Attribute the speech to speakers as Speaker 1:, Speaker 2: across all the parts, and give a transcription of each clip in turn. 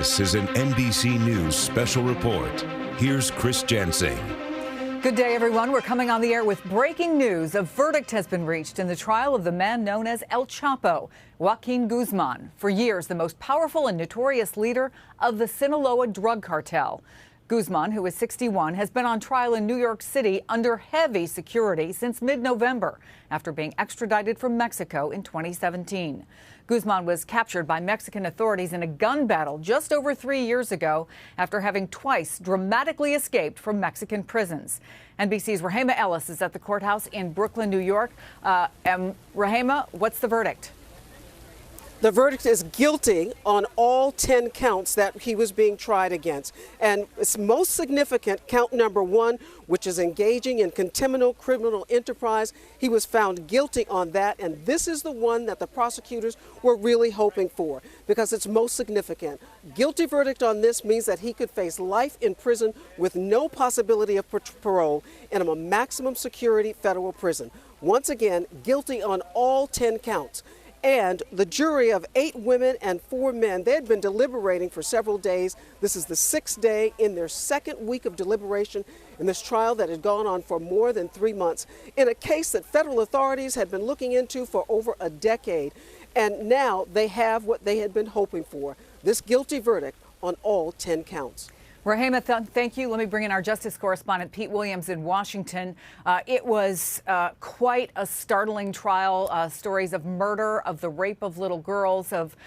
Speaker 1: This is an NBC News special report. Here's Chris Jansing.
Speaker 2: Good day, everyone. We're coming on the air with breaking news. A verdict has been reached in the trial of the man known as El Chapo, Joaquin Guzman, for years the most powerful and notorious leader of the Sinaloa drug cartel. Guzman, who is 61, has been on trial in New York City under heavy security since mid-November after being extradited from Mexico in 2017. Guzman was captured by Mexican authorities in a gun battle just over 3 years ago after having twice dramatically escaped from Mexican prisons. NBC's Rahema Ellis is at the courthouse in Brooklyn, New York. Rahema, what's the verdict?
Speaker 3: The verdict is guilty on all 10 counts that he was being tried against. And it's most significant, count number 1, which is engaging in contumacious criminal enterprise. He was found guilty on that, and this is the one that the prosecutors were really hoping for because it's most significant. Guilty verdict on this means that he could face life in prison with no possibility of parole in a maximum security federal prison. Once again, guilty on all 10 counts. And the jury of 8 women and 4 men, they had been deliberating for several days. This is the 6th day in their 2nd week of deliberation in this trial that had gone on for more than 3 months in a case that federal authorities had been looking into for over a decade. And now they have what they had been hoping for, this guilty verdict on all 10 counts.
Speaker 2: Rahema, thank you. Let me bring in our justice correspondent, Pete Williams in Washington. It was quite a startling trial. Stories of murder, of the rape of little girls, of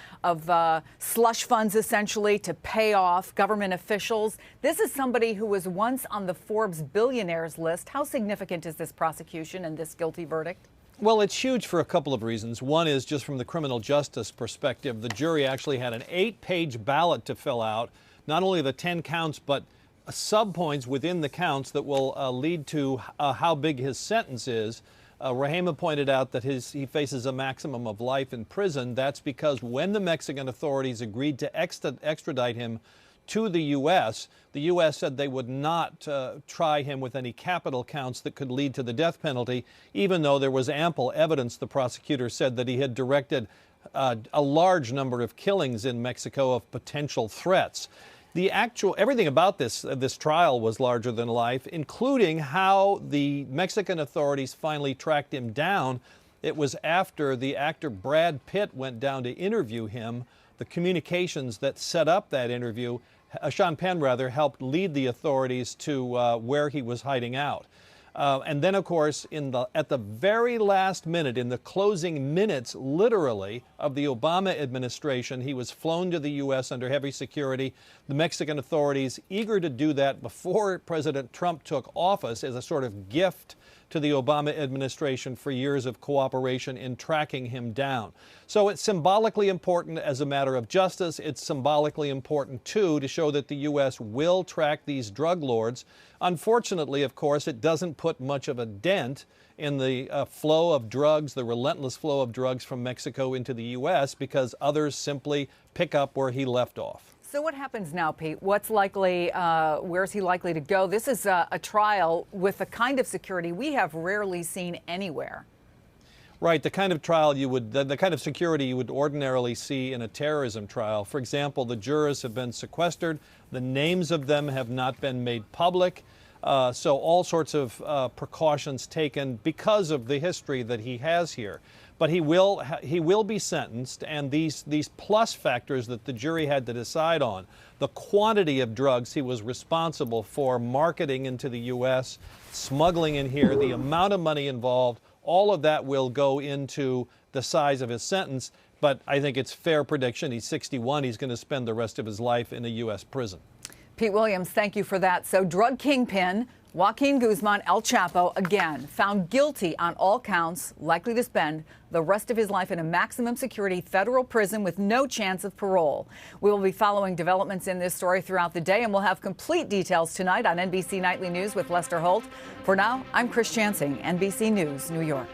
Speaker 2: slush funds essentially to pay off government officials. This is somebody who was once on the Forbes billionaires list. How significant is this prosecution and this guilty verdict?
Speaker 4: Well, it's huge for a couple of reasons. One is just from the criminal justice perspective. The jury actually had an 8-page ballot to fill out. Not only the 10 counts, but sub-points within the counts that will lead to how big his sentence is. Rahema pointed out that he faces a maximum of life in prison. That's because when the Mexican authorities agreed to extradite him to the U.S. said they would not try him with any capital counts that could lead to the death penalty, even though there was ample evidence, the prosecutor said, that he had directed a large number of killings in Mexico of potential threats. Everything about this trial was larger than life, including how the Mexican authorities finally tracked him down. It was after the actor Brad Pitt went down to interview him. The communications that set up that interview, Sean Penn helped lead the authorities to where he was hiding out. And then, of course, at the very last minute, in the closing minutes, literally, of the Obama administration, he was flown to the U.S. under heavy security. The Mexican authorities, eager to do that before President Trump took office as a sort of gift to the Obama administration for years of cooperation in tracking him down. So it's symbolically important as a matter of justice. It's symbolically important, too, to show that the U.S. will track these drug lords. Unfortunately, of course, it doesn't put much of a dent in the flow of drugs, the relentless flow of drugs from Mexico into the U.S., because others simply pick up where he left off.
Speaker 2: So what happens now, Pete? What's likely, where's he likely to go? This is a trial with the kind of security we have rarely seen anywhere.
Speaker 4: Right, the kind of trial the kind of security you would ordinarily see in a terrorism trial. For example, the jurors have been sequestered. The names of them have not been made public. So all sorts of precautions taken because of the history that he has here. But he will be sentenced, and these plus factors that the jury had to decide on, the quantity of drugs he was responsible for marketing into the U.S., smuggling in here, the amount of money involved, all of that will go into the size of his sentence. But I think it's fair prediction. He's 61. He's going to spend the rest of his life in a U.S. prison.
Speaker 2: Pete Williams, thank you for that. So drug kingpin Joaquin Guzman, El Chapo, again, found guilty on all counts, likely to spend the rest of his life in a maximum security federal prison with no chance of parole. We will be following developments in this story throughout the day, and we'll have complete details tonight on NBC Nightly News with Lester Holt. For now, I'm Chris Jansing, NBC News, New York.